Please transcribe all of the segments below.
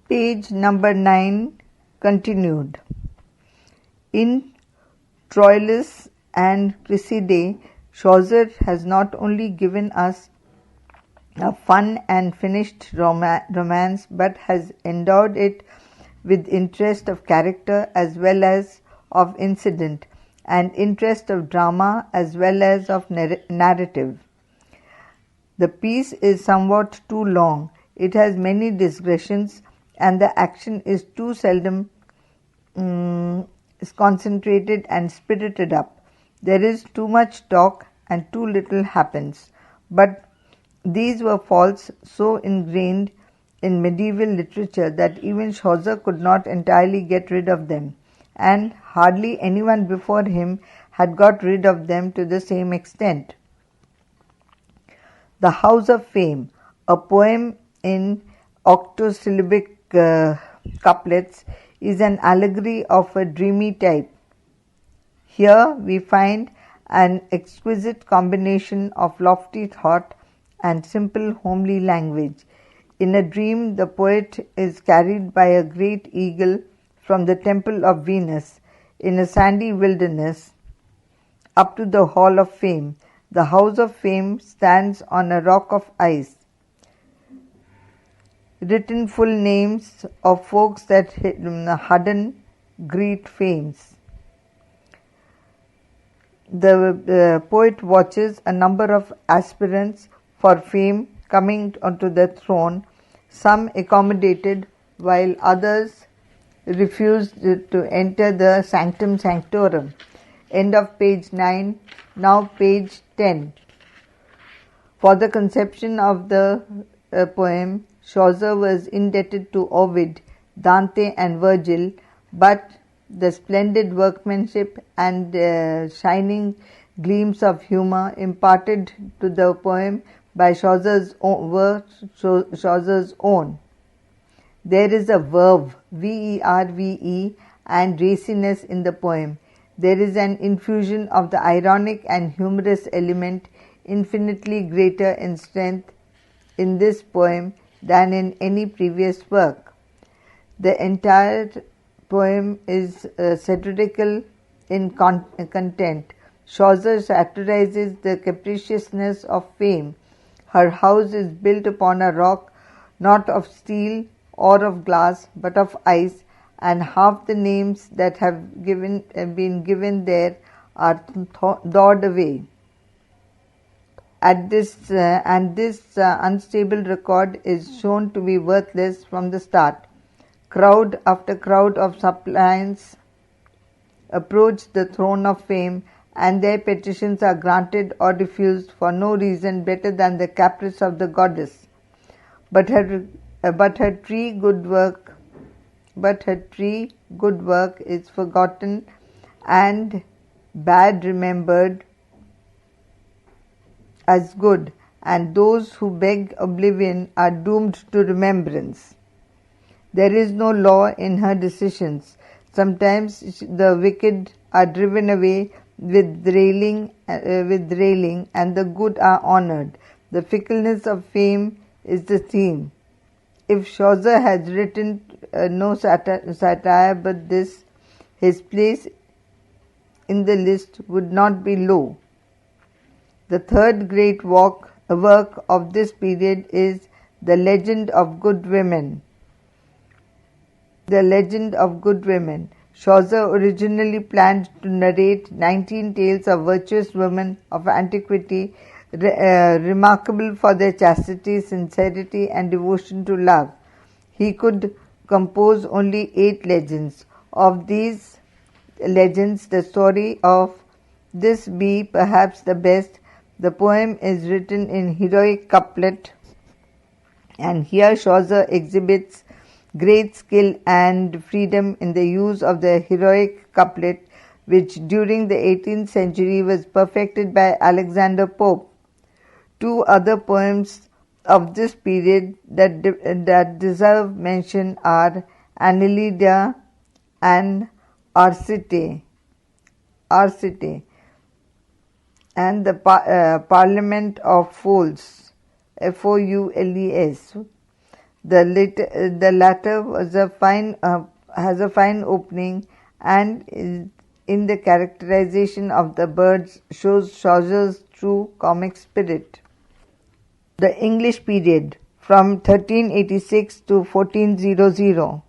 Page number 9 continued. In Troilus and Cressida, Chaucer has not only given us a fun and finished romance, but has endowed it with interest of character as well as of incident, and interest of drama as well as of narrative. The piece is somewhat too long, it has many digressions, and the action is too seldom is concentrated and spirited up. There is too much talk and too little happens. But these were faults so ingrained in medieval literature that even Chaucer could not entirely get rid of them, and hardly anyone before him had got rid of them to the same extent. The House of Fame, a poem in octosyllabic couplets, is an allegory of a dreamy type. Here we find an exquisite combination of lofty thought and simple homely language. In a dream, the poet is carried by a great eagle from the temple of Venus in a sandy wilderness up to the Hall of Fame. The House of Fame stands on a rock of ice. Written full names of folks that hadden great fames. The poet watches a number of aspirants for fame coming onto the throne, some accommodated while others refused to enter the sanctum sanctorum. End of page 9, now page 10. For the conception of the poem, Chaucer was indebted to Ovid, Dante and Virgil, but the splendid workmanship and shining gleams of humor imparted to the poem by Chaucer's own. There is a verve, verve, and raciness in the poem. There is an infusion of the ironic and humorous element infinitely greater in strength in this poem than in any previous work. The entire poem is satirical in content. Chaucer satirizes the capriciousness of fame. Her house is built upon a rock, not of steel or of glass, but of ice, and half the names that have been given there are thawed away. This unstable record is shown to be worthless from the start. Crowd after crowd of suppliants approach the throne of fame, and their petitions are granted or refused for no reason better than the caprice of the goddess. But her tree good work is forgotten and bad remembered as good, and those who beg oblivion are doomed to remembrance. There is no law in her decisions. Sometimes the wicked are driven away with railing, and the good are honored. The fickleness of fame is the theme. If Chaucer has written no satire but this, his place in the list would not be low. The third great work of this period is The Legend of Good Women. The Legend of Good Women. Chaucer originally planned to narrate 19 tales of virtuous women of antiquity, remarkable for their chastity, sincerity, and devotion to love. He could compose only 8 legends. Of these legends, the story of this be perhaps the best. The poem is written in heroic couplet, and here Chaucer exhibits great skill and freedom in the use of the heroic couplet, which during the 18th century was perfected by Alexander Pope. 2 other poems of this period that deserve mention are Annelida and Arcite, and the Parliament of Fools, Foules. The latter has a fine opening and in the characterization of the birds shows Chaucer's true comic spirit. The English period from 1386 to 1400.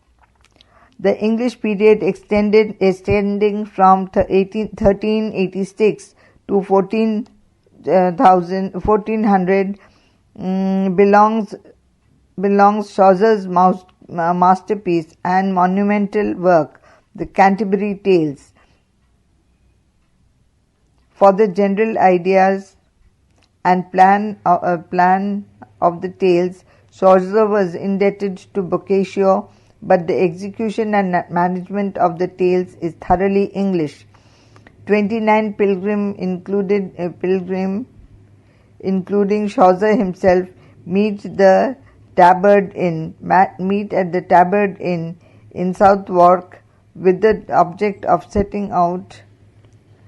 The English period extending from 1386 to 1400 belongs Chaucer's masterpiece and monumental work, the Canterbury Tales. For the general ideas and plan of the tales, Chaucer was indebted to Boccaccio, but the execution and management of the tales is thoroughly English. 29 including Chaucer himself, meet at the Tabard Inn in Southwark with the object of setting out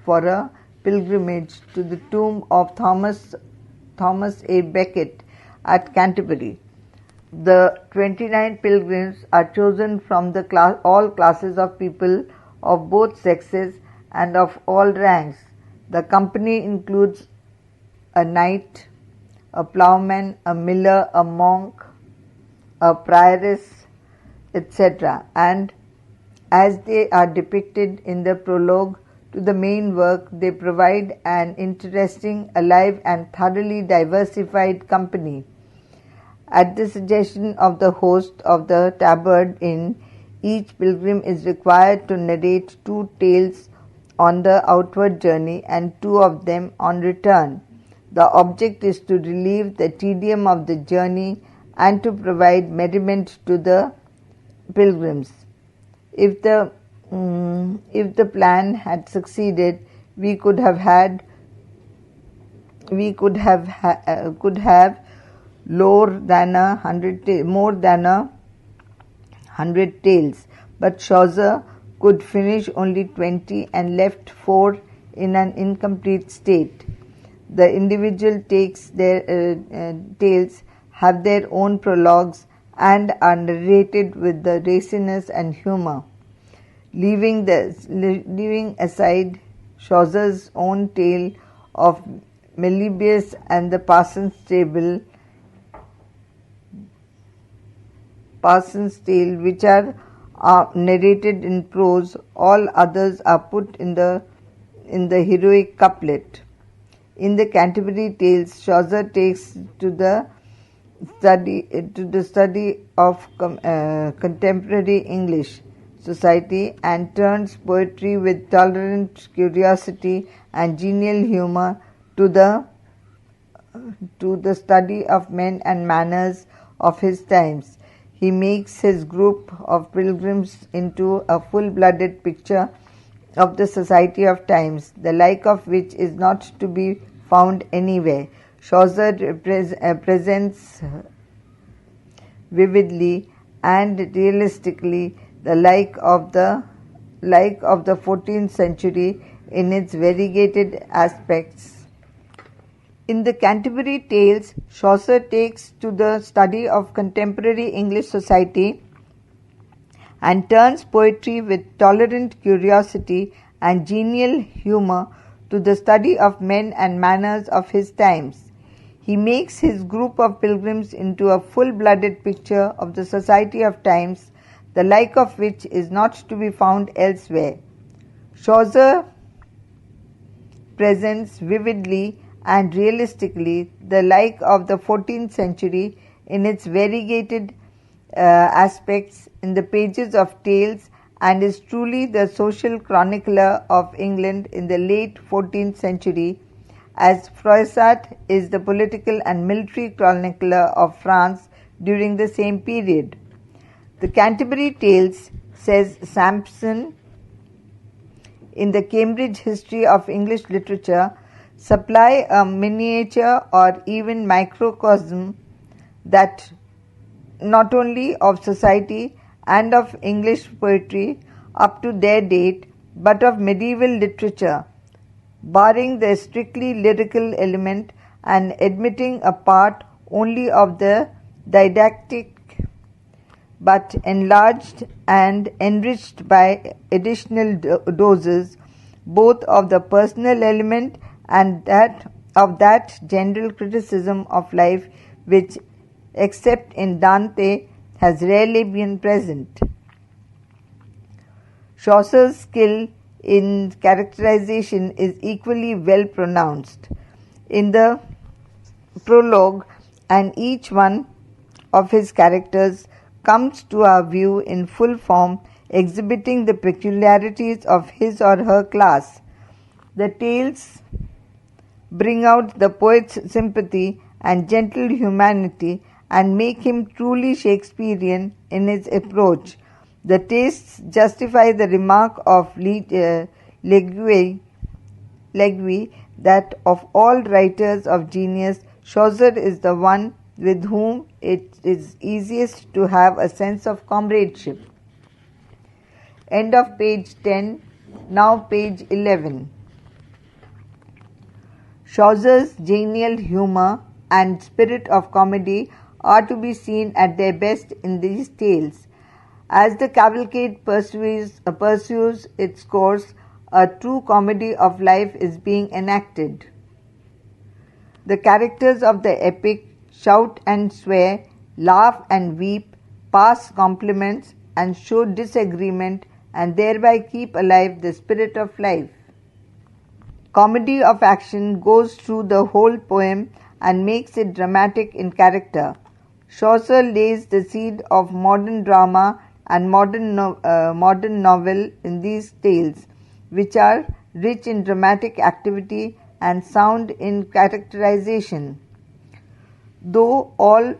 for a pilgrimage to the tomb of Thomas A. Becket at Canterbury. The 29 pilgrims are chosen from all classes of people of both sexes and of all ranks. The company includes a knight, a ploughman, a miller, a monk, a prioress, etc. And as they are depicted in the prologue to the main work, they provide an interesting, alive and thoroughly diversified company. At the suggestion of the host of the Tabard Inn, each pilgrim is required to narrate 2 tales on the outward journey and 2 of them on return. The object is to relieve the tedium of the journey and to provide merriment to the pilgrims. If the plan had succeeded, we could have more than 100 tales, but Chaucer could finish only 20 and left 4 in an incomplete state. The individual tales have their own prologues and are narrated with the raciness and humor. Leaving aside Chaucer's own tale of Meliboeus and the Parson's Tale, which are narrated in prose, all others are put in the heroic couplet. In the Canterbury Tales, Chaucer takes to the study of contemporary English society and turns poetry with tolerant curiosity and genial humor to the study of men and manners of his times. He makes his group of pilgrims into a full-blooded picture of the society of times, the like of which is not to be found anywhere. Chaucer presents vividly and realistically the like of the 14th century in its variegated aspects. In the Canterbury Tales, Chaucer takes to the study of contemporary English society and turns poetry with tolerant curiosity and genial humor to the study of men and manners of his times. He makes his group of pilgrims into a full-blooded picture of the society of times, the like of which is not to be found elsewhere. Chaucer presents vividly and realistically the like of the 14th century in its variegated aspects in the pages of tales and is truly the social chronicler of England in the late 14th century, as Froissart is the political and military chronicler of France during the same period. The Canterbury Tales, says Sampson in the Cambridge History of English Literature, supply a miniature or even microcosm that not only of society and of English poetry up to their date, but of medieval literature, barring the strictly lyrical element and admitting a part only of the didactic but enlarged and enriched by additional doses, both of the personal element and that general criticism of life which, except in Dante, has rarely been present. Chaucer's skill in characterization is equally well pronounced. In the prologue, and each one of his characters comes to our view in full form, exhibiting the peculiarities of his or her class. The tales bring out the poet's sympathy and gentle humanity and make him truly Shakespearean in his approach. The tastes justify the remark of Leguy that of all writers of genius, Chaucer is the one with whom it is easiest to have a sense of comradeship. End of page 10, now page 11. Chaucer's genial humour and spirit of comedy are to be seen at their best in these tales. As the cavalcade pursues its course, a true comedy of life is being enacted. The characters of the epic shout and swear, laugh and weep, pass compliments, and show disagreement, and thereby keep alive the spirit of life. Comedy of action goes through the whole poem and makes it dramatic in character. Chaucer lays the seed of modern drama and modern novel in these tales, which are rich in dramatic activity and sound in characterization. Though all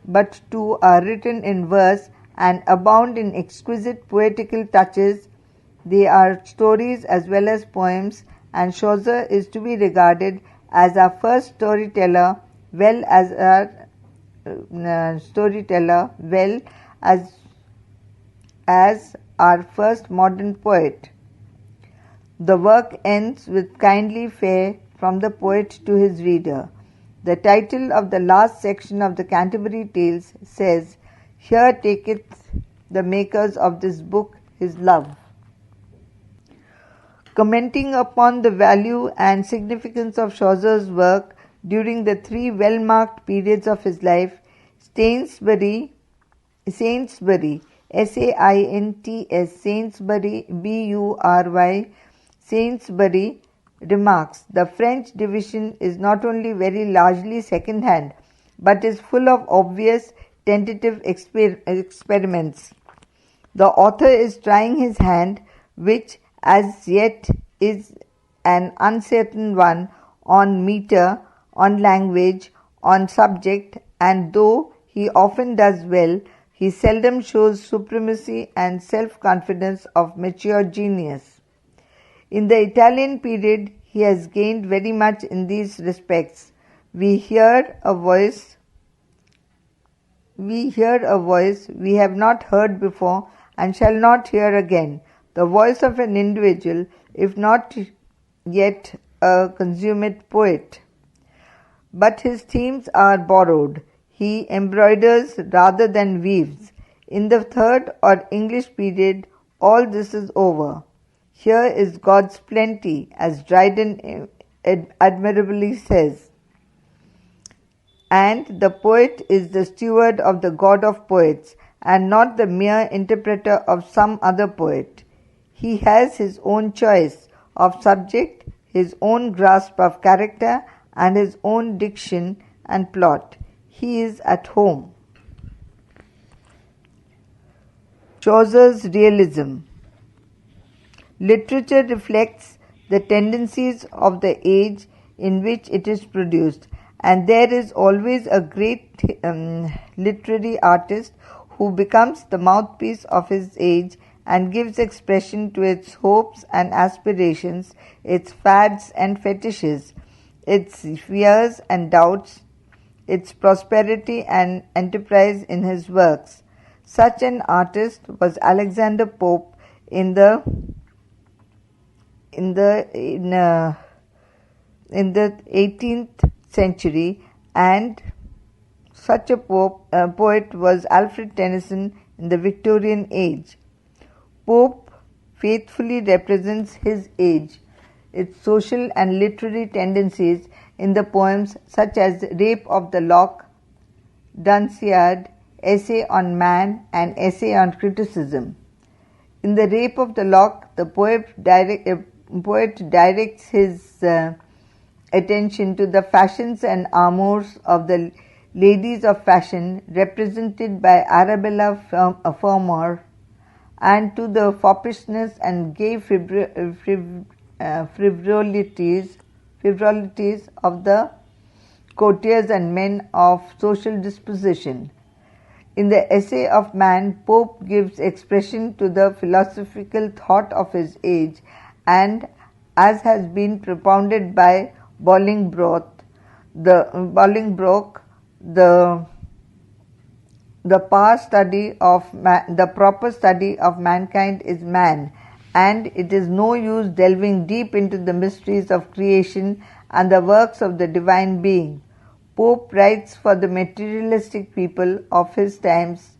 but two are written in verse and abound in exquisite poetical touches, they are stories as well as poems, and Chaucer is to be regarded as our first storyteller, well as our first modern poet. The work ends with kindly fare from the poet to his reader. The title of the last section of the Canterbury Tales says, "Here taketh the makers of this book his love." Commenting upon the value and significance of Chaucer's work during the three well-marked periods of his life, Sainsbury, Sainsbury, Bury, Sainsbury remarks, "The French division is not only very largely second-hand, but is full of obvious tentative experiments. The author is trying his hand, which as yet is an uncertain one, on metre, on language, on subject, and though he often does well, he seldom shows supremacy and self-confidence of mature genius. In the Italian period, he has gained very much in these respects. We hear a voice we have not heard before and shall not hear again, the voice of an individual, if not yet a consummate poet. But his themes are borrowed. He embroiders rather than weaves. In the third or English period, all this is over. Here is God's plenty, as Dryden admirably says. And the poet is the steward of the God of poets, and not the mere interpreter of some other poet. He has his own choice of subject, his own grasp of character, and his own diction and plot. He is at home. Chaucer's realism. Literature reflects the tendencies of the age in which it is produced, and there is always a great literary artist who becomes the mouthpiece of his age and gives expression to its hopes and aspirations, its fads and fetishes, its fears and doubts, its prosperity and enterprise in his works. Such an artist was Alexander Pope in the 18th century, and Such a poet was Alfred Tennyson in the Victorian age. Pope faithfully represents his age, its social and literary tendencies in the poems such as Rape of the Lock, Dunciad, Essay on Man, and Essay on Criticism. In the Rape of the Lock, the poet directs his attention to the fashions and amours of the ladies of fashion represented by Arabella Fermor, and to the foppishness and gay frivolities of the courtiers and men of social disposition. In the Essay of Man, Pope gives expression to the philosophical thought of his age, and as has been propounded by Bolingbroke, the proper study of mankind is man, and it is no use delving deep into the mysteries of creation and the works of the divine being. Pope writes for the materialistic people of his times,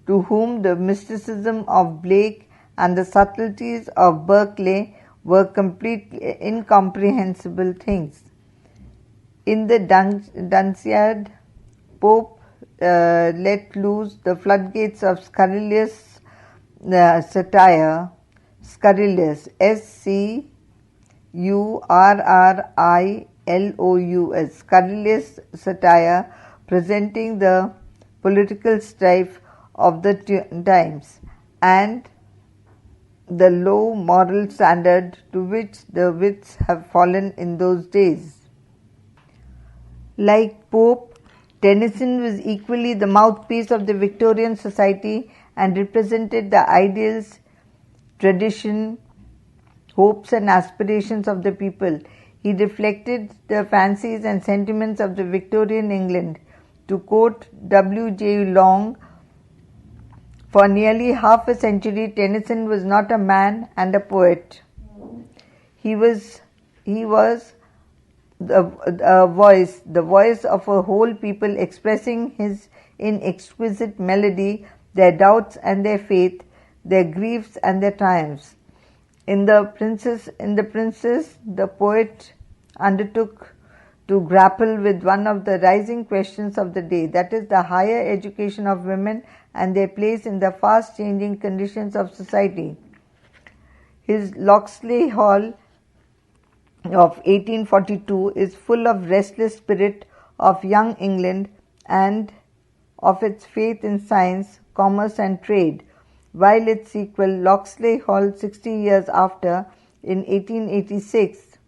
to whom the mysticism of Blake and the subtleties of Berkeley were completely incomprehensible things. In the Dunciad, Pope let loose the floodgates of scurrilous satire, scurrilous, SCURRILOUS, scurrilous satire presenting the political strife of the times and the low moral standard to which the wits have fallen in those days. Like Pope, Tennyson was equally the mouthpiece of the Victorian society and represented the ideals, tradition, hopes and aspirations of the people. He reflected the fancies and sentiments of the Victorian England. To quote W. J. Long, for nearly half a century, Tennyson was not a man and a poet. He was the voice of a whole people, expressing in exquisite melody their doubts and their faith, their griefs and their triumphs. In the Princess, the poet undertook to grapple with one of the rising questions of the day, that is, the higher education of women and their place in the fast changing conditions of society. His Locksley Hall of 1842 is full of restless spirit of young England and of its faith in science, commerce and trade, while its sequel, Locksley Hall 60 years after, in 1886,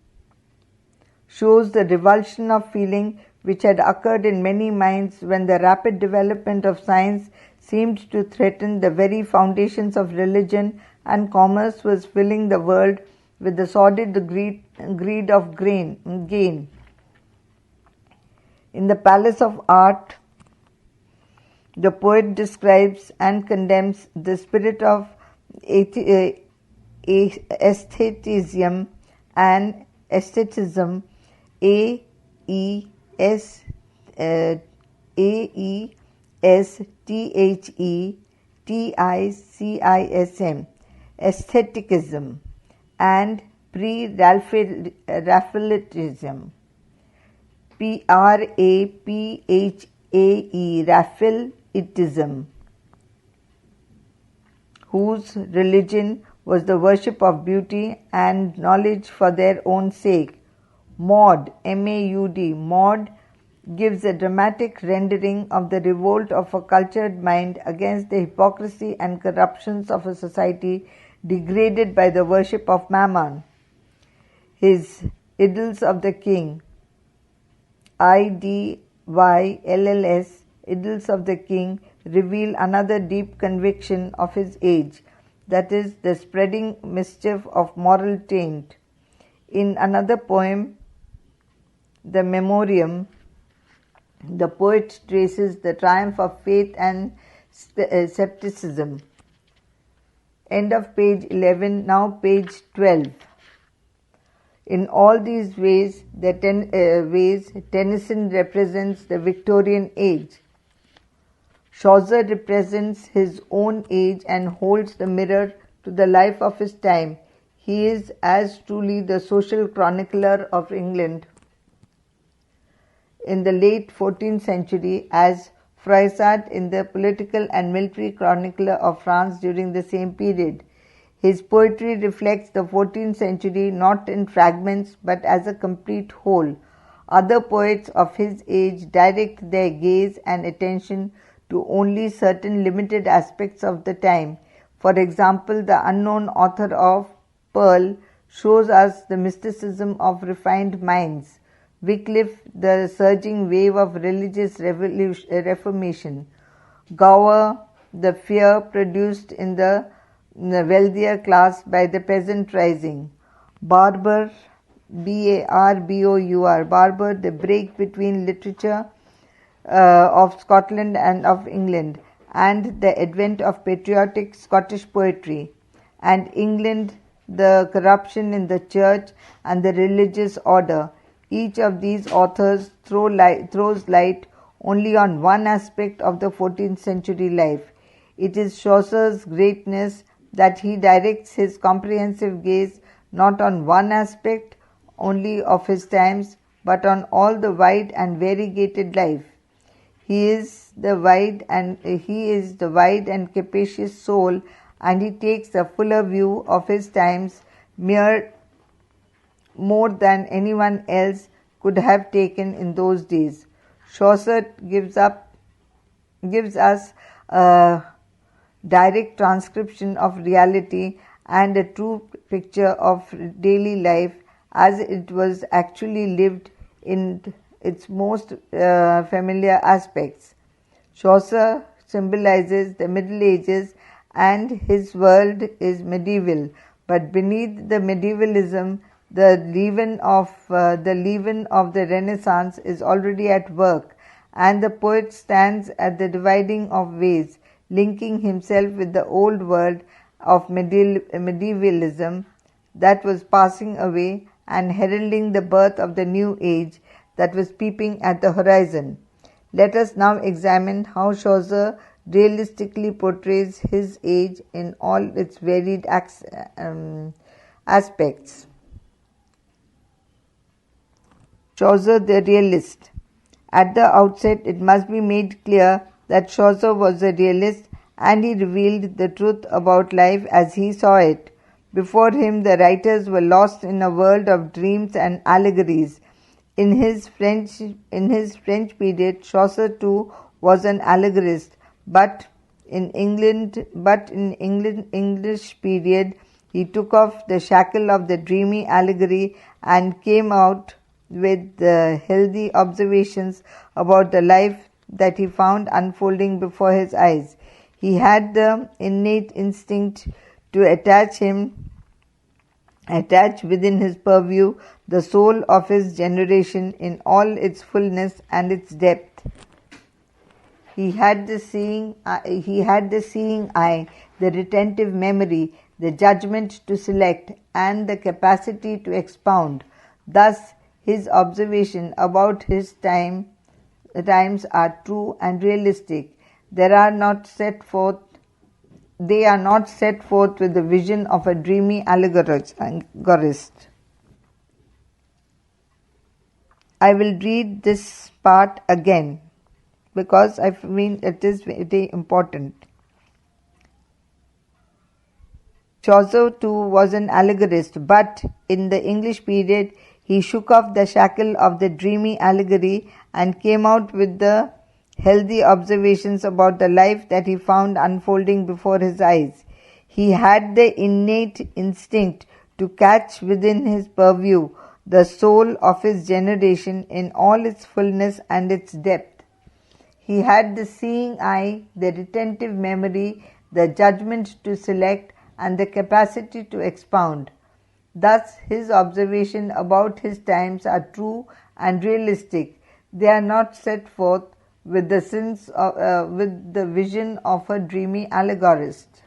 shows the revulsion of feeling which had occurred in many minds when the rapid development of science seemed to threaten the very foundations of religion, and commerce was filling the world with the sordid greed of gain. In the Palace of Art, the poet describes and condemns the spirit of aestheticism, aestheticism, and pre-Raphaelitism, Raphaelitism, whose religion was the worship of beauty and knowledge for their own sake. Maud, M-A-U-D, Maud gives a dramatic rendering of the revolt of a cultured mind against the hypocrisy and corruptions of a society degraded by the worship of Mammon. His Idylls of the King, IDYLLS, Idylls of the King, reveal another deep conviction of his age, that is, the spreading mischief of moral taint. In another poem, The Memoriam, the poet traces the triumph of faith and scepticism. End of page 11, now page 12. In all these ways, Tennyson represents the Victorian age. Chaucer represents his own age and holds the mirror to the life of his time. He is as truly the social chronicler of England in the late 14th century as Froissart in the political and military chronicler of France during the same period. His poetry reflects the 14th century not in fragments but as a complete whole. Other poets of his age direct their gaze and attention to only certain limited aspects of the time. For example, the unknown author of Pearl shows us the mysticism of refined minds. Wycliffe, the surging wave of religious reformation. Gower, the fear produced in the wealthier class by the peasant rising. Barbour, Barbour, Barbour, the break between literature of Scotland and of England, and the advent of patriotic Scottish poetry, and England, the corruption in the church and the religious order. Each of these authors throws light only on one aspect of the 14th century life. It is Chaucer's greatness that he directs his comprehensive gaze not on one aspect only of his times, but on all the wide and variegated life. He is the wide and capacious soul, and he takes a fuller view of his times more than anyone else could have taken in those days. Chaucer gives us a direct transcription of reality and a true picture of daily life as it was actually lived in its most familiar aspects. Chaucer symbolizes the Middle Ages and his world is medieval, but beneath the medievalism, the leaven of the Renaissance is already at work, and the poet stands at the dividing of ways, linking himself with the old world of medievalism that was passing away and heralding the birth of the new age that was peeping at the horizon. Let us now examine how Chaucer realistically portrays his age in all its varied aspects. Chaucer the realist. At the outset, it must be made clear that Chaucer was a realist, and he revealed the truth about life as he saw it. Before him, the writers were lost in a world of dreams and allegories. In his French period, Chaucer too was an allegorist, but in English period, he took off the shackle of the dreamy allegory and came out with healthy observations about the life that he found unfolding before his eyes. He had the innate instinct to attach within his purview the soul of his generation in all its fullness and its depth. He had the seeing eye, the retentive memory, the judgment to select, and the capacity to expound. Thus, his observation about his times are true and realistic. They are not set forth with the vision of a dreamy allegorist. I will read this part again because I mean it is very important. Chaucer too was an allegorist, but in the English period he shook off the shackle of the dreamy allegory and came out with the healthy observations about the life that he found unfolding before his eyes. He had the innate instinct to catch within his purview the soul of his generation in all its fullness and its depth. He had the seeing eye, the retentive memory, the judgment to select, and the capacity to expound. Thus, his observations about his times are true and realistic. They are not set forth with the vision of a dreamy allegorist.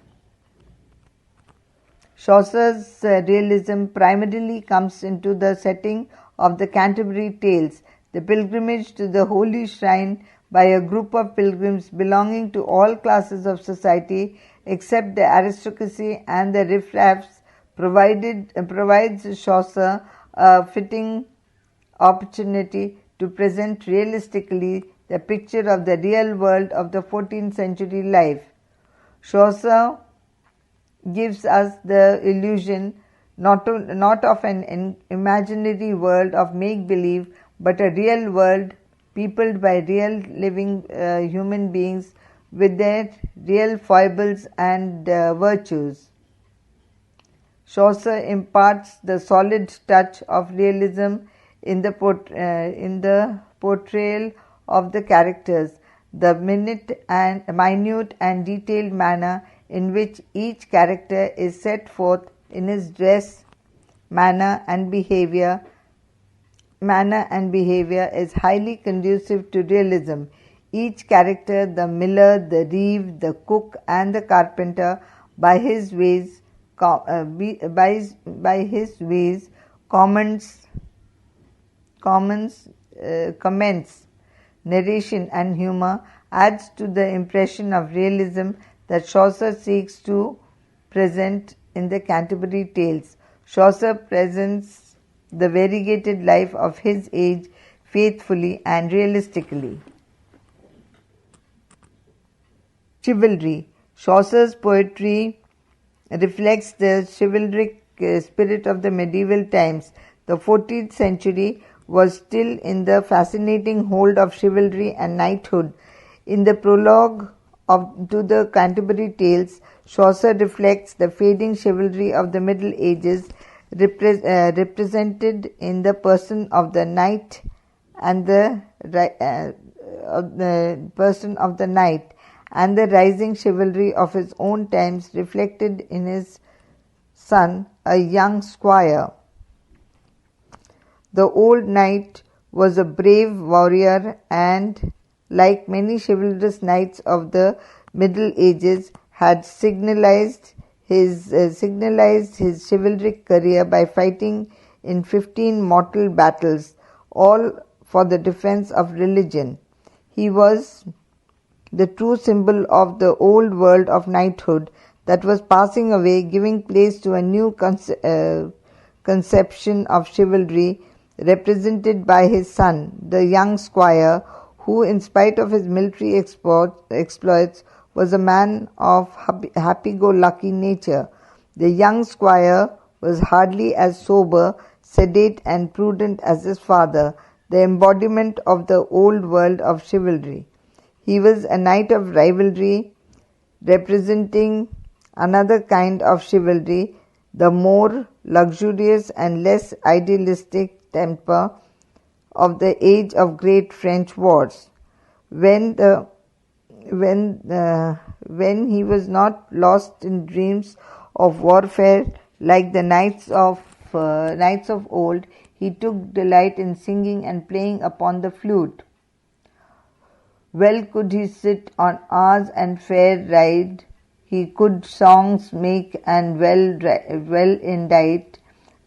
Chaucer's realism primarily comes into the setting of the Canterbury Tales, the pilgrimage to the holy shrine by a group of pilgrims belonging to all classes of society except the aristocracy and the riffraffs provides Chaucer a fitting opportunity to present realistically the picture of the real world of the 14th century life. Chaucer gives us the illusion not of an imaginary world of make-believe, but a real world peopled by real living human beings with their real foibles and virtues. Chaucer imparts the solid touch of realism in the portrayal of the characters, the minute and detailed manner in which each character is set forth in his dress, manner and behavior is highly conducive to realism. Each character, the miller, the reeve, the cook and the carpenter, by his ways comments, narration and humor, adds to the impression of realism that Chaucer seeks to present in the Canterbury Tales. Chaucer presents the variegated life of his age faithfully and realistically. Chivalry. Chaucer's poetry reflects the chivalric spirit of the medieval times. The 14th century was still in the fascinating hold of chivalry and knighthood. In the prologue to the Canterbury Tales, Chaucer reflects the fading chivalry of the Middle Ages, represented in the person of the knight and the rising chivalry of his own times, reflected in his son, a young squire. The old knight was a brave warrior and, like many chivalrous knights of the Middle Ages, had signalized his chivalric career by fighting in 15 mortal battles, all for the defense of religion. He was the true symbol of the old world of knighthood that was passing away, giving place to a new conception of chivalry, represented by his son, the young squire, who, in spite of his military exploits, was a man of happy-go-lucky nature. The young squire was hardly as sober, sedate and prudent as his father, the embodiment of the old world of chivalry. He was a knight of rivalry, representing another kind of chivalry, the more luxurious and less idealistic temper of the age of great French wars, when he was not lost in dreams of warfare like the knights of old. He took delight in singing and playing upon the flute. Well could he sit on hours and fair ride, he could songs make and well indite,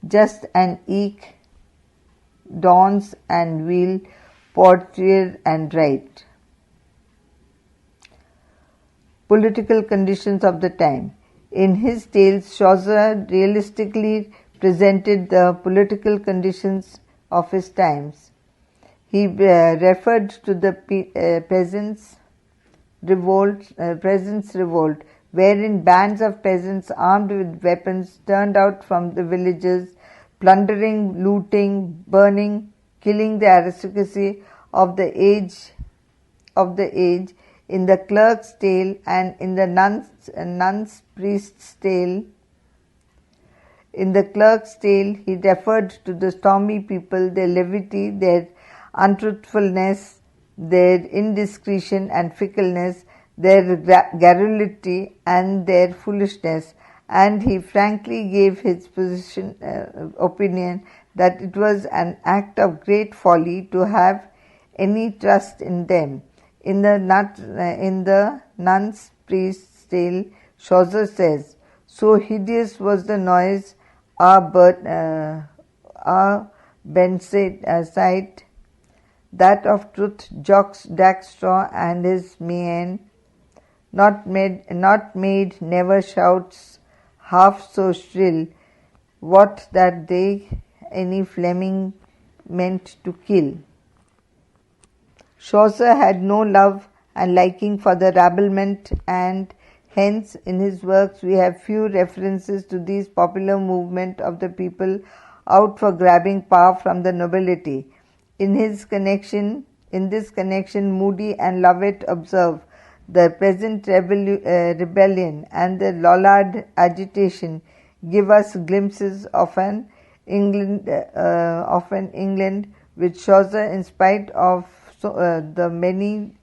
just and eke dawns and wheel, portier and write. Political conditions of the time. In his tales, Chaucer realistically presented the political conditions of his times. He referred to the peasants' revolt, wherein bands of peasants armed with weapons turned out from the villages, plundering, looting, burning, killing the aristocracy of the age. In the clerk's tale and in the nun's priest's tale. In the clerk's tale, he referred to the stormy people, their levity, their untruthfulness, their indiscretion and fickleness, their garrulity and their foolishness, and he frankly gave his opinion that it was an act of great folly to have any trust in them. In the nun's priest's tale, Chaucer says, So hideous was the noise, our sight, that of Truth, Jock's Dackstraw and his Mayenne, not made, never shouts half so shrill, what that they any Fleming meant to kill. Chaucer had no love and liking for the rabblement, and hence in his works we have few references to this popular movement of the people out for grabbing power from the nobility. In this connection, Moody and Lovett observe the present rebellion and the Lollard agitation give us glimpses of an England, which Chaucer, in spite of the many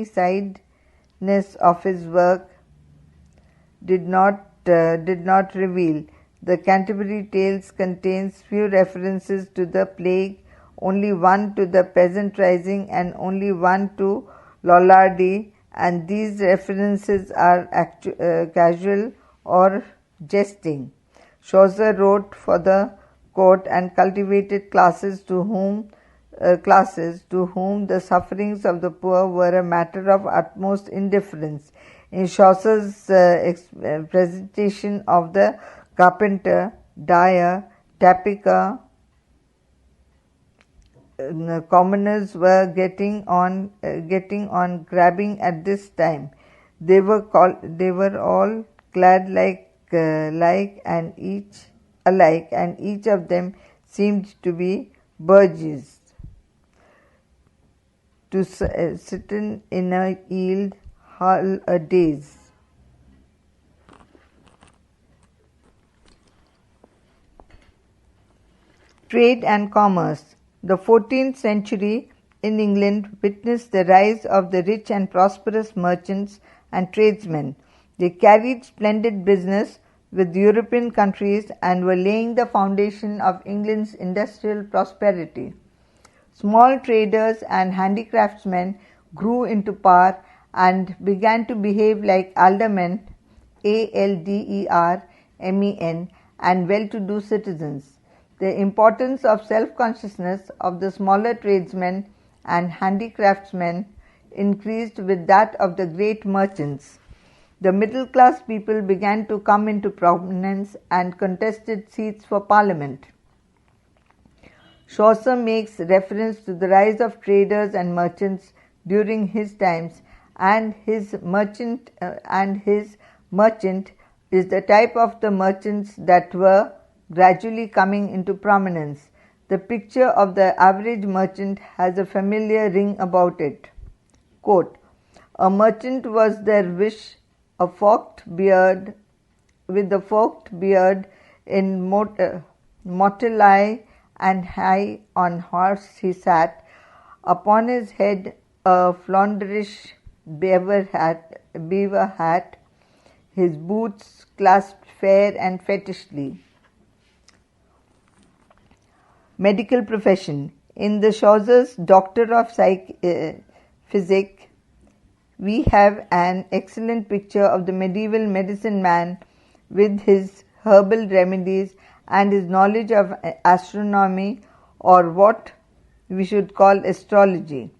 sideness of his work, did not reveal. The Canterbury Tales contains few references to the plague, only one to the peasant rising and only one to Lollardy, and these references are casual or jesting. Chaucer wrote for the court and cultivated classes to whom the sufferings of the poor were a matter of utmost indifference. In Chaucer's presentation of the carpenter, dyer, tapper, commoners were getting on grabbing at this time. They were all clad alike, and each of them seemed to be burgess to sit in a yield hall a days. Trade and commerce. The 14th century in England witnessed the rise of the rich and prosperous merchants and tradesmen. They carried splendid business with European countries and were laying the foundation of England's industrial prosperity. Small traders and handicraftsmen grew into power and began to behave like aldermen, aldermen, and well-to-do citizens. The importance of self-consciousness of the smaller tradesmen and handicraftsmen increased with that of the great merchants. The middle-class people began to come into prominence and contested seats for Parliament. Chaucer makes reference to the rise of traders and merchants during his times, and his merchant is the type of the merchants that were gradually coming into prominence. The picture of the average merchant has a familiar ring about it. Quote, a merchant was their wish, with a forked beard in motley, and high on horse he sat, upon his head a Flandrish beaver hat, his boots clasped fair and fetishly. Medical profession. In the Chaucer's Doctor of Physic, we have an excellent picture of the medieval medicine man with his herbal remedies and his knowledge of astronomy, or what we should call astrology.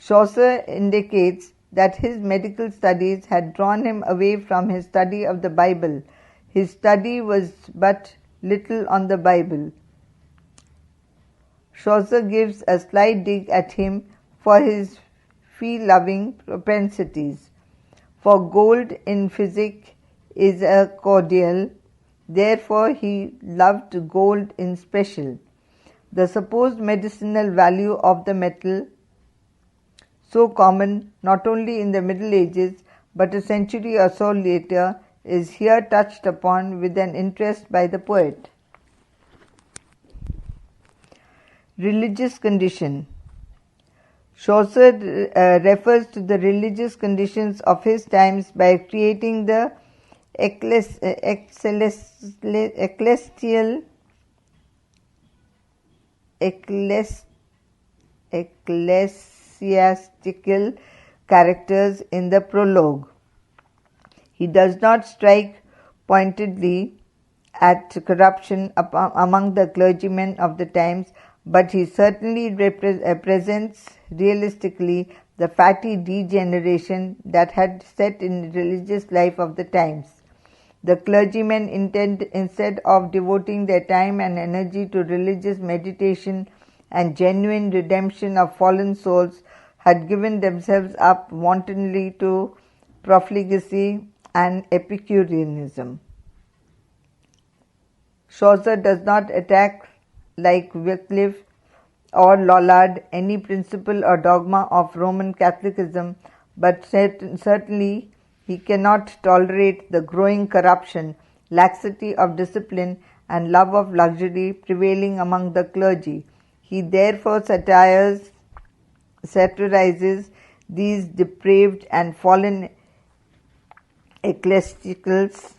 Chaucer indicates that his medical studies had drawn him away from his study of the Bible. His study was but little on the Bible. Chaucer gives a slight dig at him for his fee-loving propensities. For gold in physic is a cordial, therefore he loved gold in special. The supposed medicinal value of the metal, so common not only in the Middle Ages but a century or so later, is here touched upon with an interest by the poet. Religious condition. Chaucer refers to the religious conditions of his times by creating the ecclesiastical characters in the prologue. He does not strike pointedly at corruption among the clergymen of the times, but he certainly presents realistically the fatty degeneration that had set in religious life of the times. The clergymen instead of devoting their time and energy to religious meditation and genuine redemption of fallen souls, had given themselves up wantonly to profligacy and Epicureanism. Chaucer does not attack, like Wycliffe or Lollard, any principle or dogma of Roman Catholicism, but certainly he cannot tolerate the growing corruption, laxity of discipline, and love of luxury prevailing among the clergy. He therefore satirizes these depraved and fallen ecclesiastics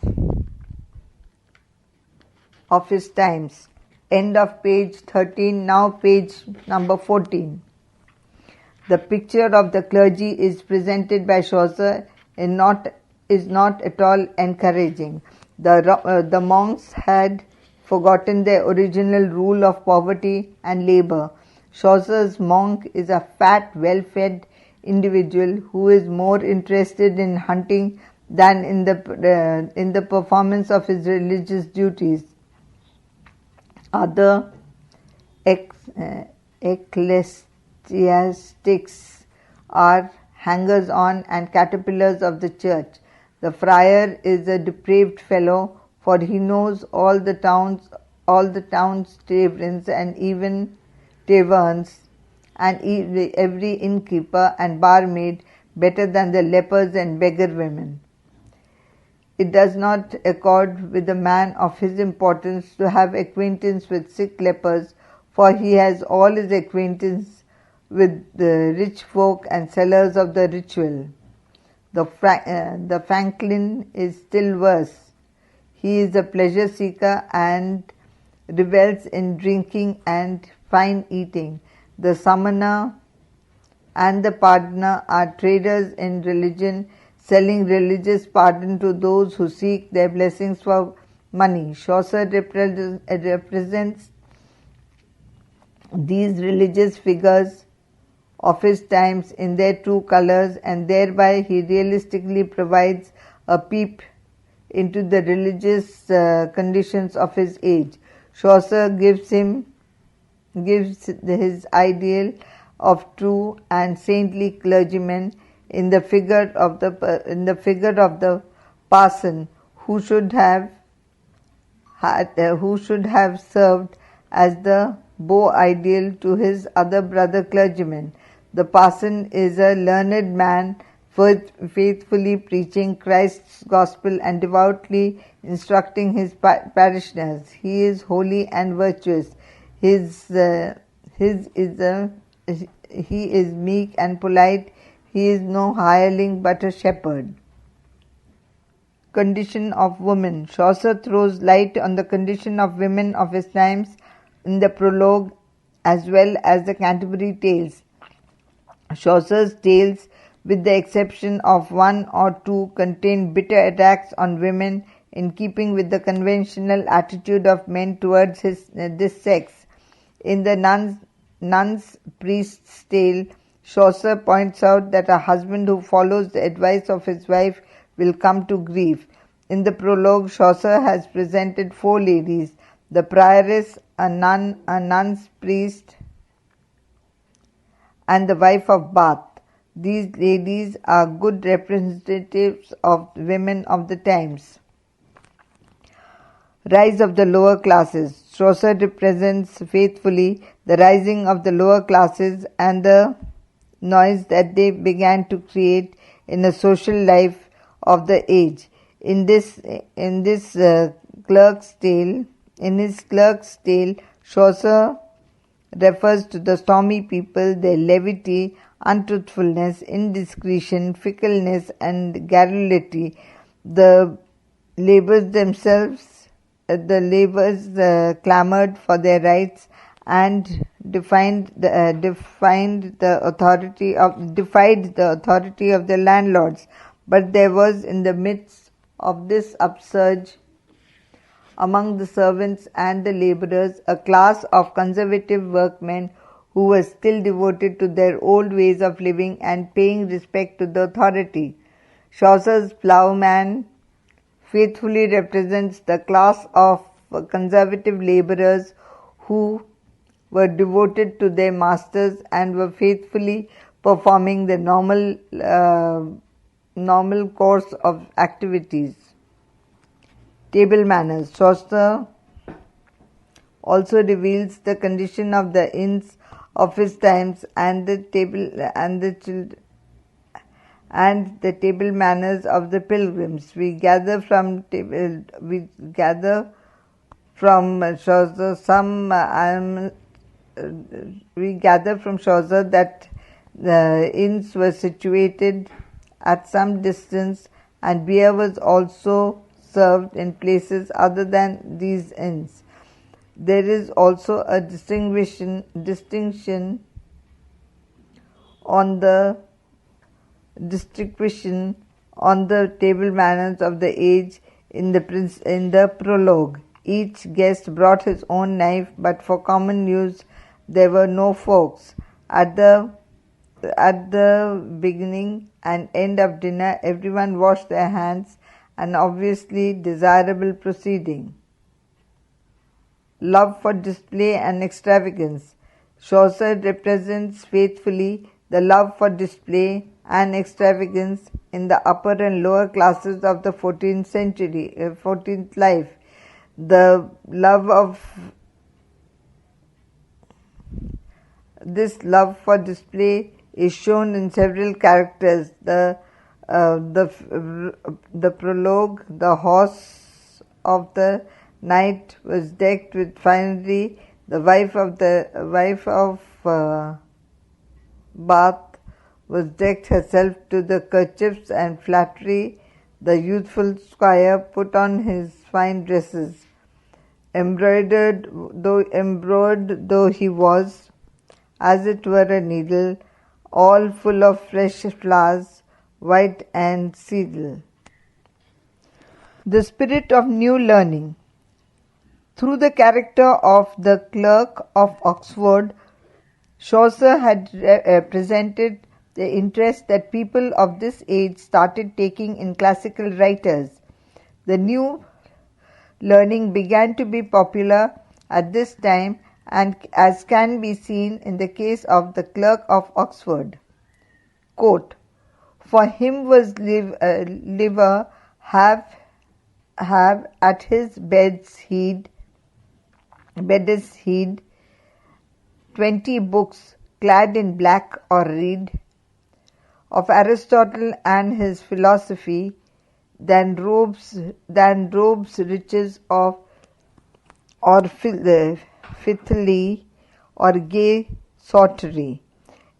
of his times. End of page 13, now page number 14. The picture of the clergy is presented by Chaucer is not at all encouraging. The monks had forgotten their original rule of poverty and labor. Chaucer's monk is a fat, well-fed individual who is more interested in hunting than in the performance of his religious duties. Other ecclesiastics are hangers-on and caterpillars of the church. The friar is a depraved fellow, for he knows all the town's taverns and even taverns, and every innkeeper and barmaid better than the lepers and beggar women. It does not accord with a man of his importance to have acquaintance with sick lepers, for he has all his acquaintance with the rich folk and sellers of the ritual. The franklin is still worse. He is a pleasure seeker and revels in drinking and fine eating. The summoner and the pardoner are traders in religion, selling religious pardon to those who seek their blessings for money. Chaucer represents these religious figures of his times in their true colors, and thereby he realistically provides a peep into the religious conditions of his age. Chaucer gives his ideal of true and saintly clergymen in the figure of the parson who should have served as the beau ideal to his other brother clergymen. The parson is a learned man, faithfully preaching Christ's gospel and devoutly instructing his parishioners. He is holy and virtuous. He is meek and polite. He is no hireling but a shepherd. Condition of women. Chaucer throws light on the condition of women of his times in the prologue as well as the Canterbury Tales. Chaucer's tales, with the exception of one or two, contain bitter attacks on women in keeping with the conventional attitude of men towards this sex. In the Nun's Priest's Tale, Chaucer points out that a husband who follows the advice of his wife will come to grief. In the prologue, Chaucer has presented 4 ladies: the prioress, a nun, a nun's priest, and the wife of Bath. These ladies are good representatives of women of the times. Rise of the lower classes. Chaucer represents faithfully the rising of the lower classes and the noise that they began to create in the social life of the age. In his Clerk's Tale, Chaucer refers to the stormy people, their levity, untruthfulness, indiscretion, fickleness, and garrulity. The labourers clamoured for their rights and defied the authority of the landlords. But there was in the midst of this upsurge among the servants and the labourers, a class of conservative workmen who were still devoted to their old ways of living and paying respect to the authority. Chaucer's ploughman faithfully represents the class of conservative labourers who were devoted to their masters and were faithfully performing the normal course of activities. Table manners. Chaucer also reveals the condition of the inns of his times and the table manners of the pilgrims. We gather from Chaucer that the inns were situated at some distance, and beer was also served in places other than these inns. There is also a distinction on the table manners of the age in the prologue. Each guest brought his own knife, but for common use there were no forks. At the beginning and end of dinner, everyone washed their hands, an obviously desirable proceeding. Love for display and extravagance. Chaucer represents faithfully the love for display and extravagance in the upper and lower classes of the 14th life. This love for display is shown in several characters. The prologue, the horse of the knight was decked with finery. The wife of Bath was decked herself to the kerchiefs and flattery. The youthful squire put on his fine dresses, embroidered though he was, as it were a needle, all full of fresh flowers, white and sedal. The spirit of new learning. Through the character of the Clerk of Oxford, Chaucer had presented the interest that people of this age started taking in classical writers. The new learning began to be popular at this time, and as can be seen in the case of the Clerk of Oxford. Quote, "For him was liver have at his bed's heed 20 books clad in black or red of Aristotle and his philosophy than robes riches of or fitly or gay sorcery."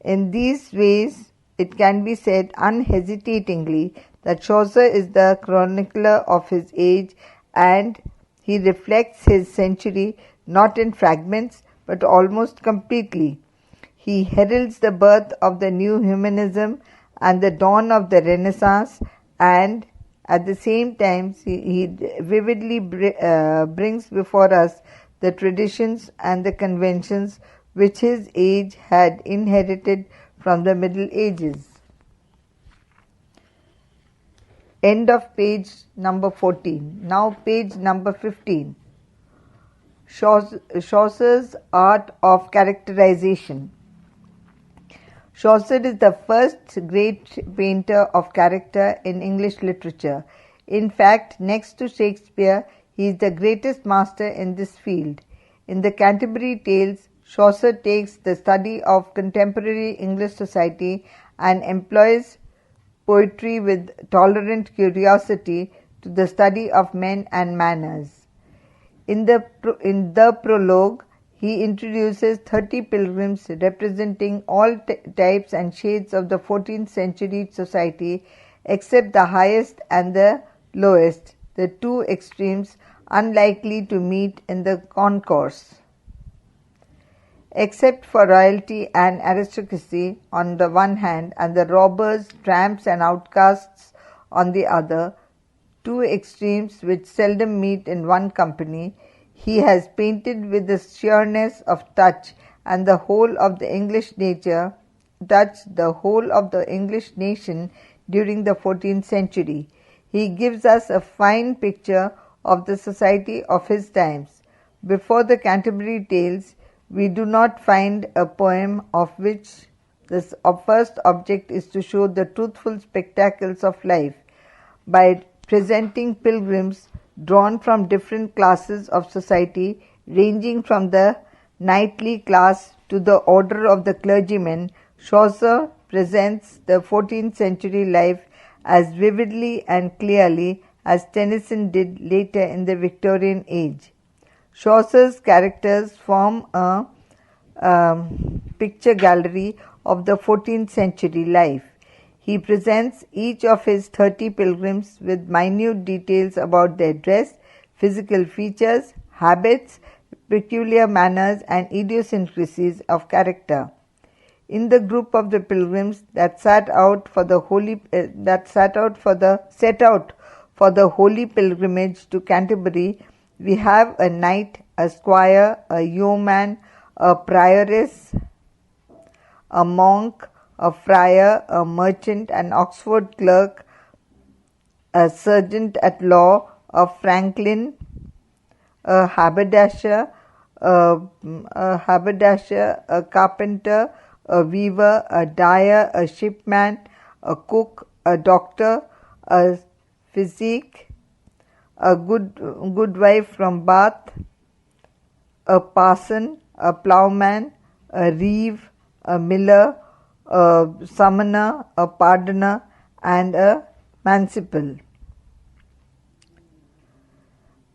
In these ways, it can be said unhesitatingly that Chaucer is the chronicler of his age, and he reflects his century not in fragments but almost completely. He heralds the birth of the new humanism and the dawn of the Renaissance, and at the same time he vividly brings before us the traditions and the conventions which his age had inherited from the Middle Ages. End of page number 14. Now page number 15. Chaucer's art of characterization. Chaucer is the first great painter of character in English literature. In fact, next to Shakespeare, he is the greatest master in this field. In the Canterbury Tales, Chaucer takes the study of contemporary English society and employs poetry with tolerant curiosity to the study of men and manners. In the prologue, he introduces 30 pilgrims representing all types and shades of the 14th century society except the highest and the lowest, the two extremes unlikely to meet in the concourse. Except for royalty and aristocracy on the one hand and the robbers, tramps and outcasts on the other, two extremes which seldom meet in one company. He has painted with the sureness of touch and the whole of the English nature, touched the whole of the English nation during the 14th century. He gives us a fine picture of the society of his times. Before the Canterbury Tales, we do not find a poem of which the first object is to show the truthful spectacles of life by presenting pilgrims drawn from different classes of society, ranging from the knightly class to the order of the clergyman. Chaucer presents the 14th century life as vividly and clearly as Tennyson did later in the Victorian age. Chaucer's characters form a picture gallery of the 14th century life. He presents each of his 30 pilgrims with minute details about their dress, physical features, habits, peculiar manners, and idiosyncrasies of character. In the group of the pilgrims that set out for the holy pilgrimage to Canterbury, we have a knight, a squire, a yeoman, a prioress, a monk, a friar, a merchant, an Oxford clerk, a sergeant at law, a franklin, a haberdasher, a carpenter, a weaver, a dyer, a shipman, a cook, a doctor, a physic, a good wife from Bath, a parson, a ploughman, a reeve, a miller, a summoner, a pardoner, and a manciple.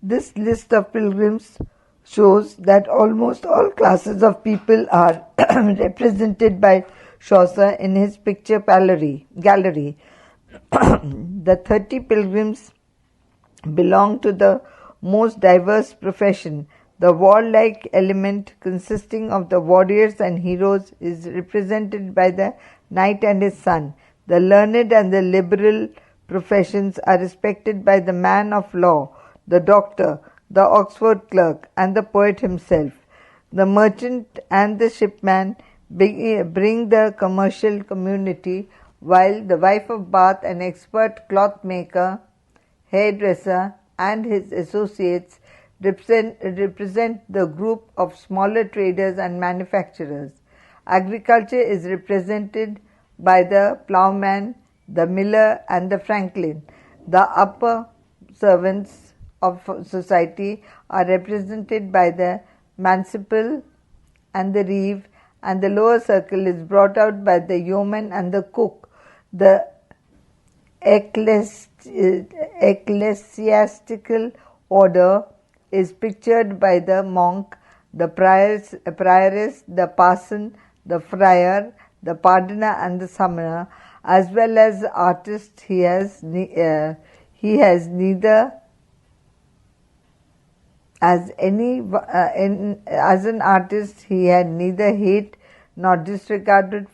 This list of pilgrims shows that almost all classes of people are represented by Chaucer in his picture gallery. The 30 pilgrims belong to the most diverse profession. The warlike element, consisting of the warriors and heroes, is represented by the knight and his son. The learned and the liberal professions are respected by the man of law, the doctor, the Oxford clerk, and the poet himself. The merchant and the shipman bring the commercial community, while the wife of Bath, an expert cloth maker, hairdresser, and his associates represent the group of smaller traders and manufacturers. Agriculture is represented by the ploughman, the miller, and the franklin. The upper servants of society are represented by the manciple and the reeve, and the lower circle is brought out by the yeoman and the cook. The ecclesiastical order is pictured by the monk, the prioress, the parson, the friar, the pardoner, and the summoner. As well as artist, as an artist, he had neither hate nor disregard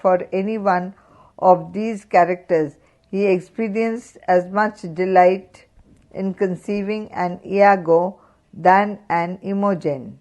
for any one of these characters. He experienced as much delight in conceiving an Iago than an Imogen.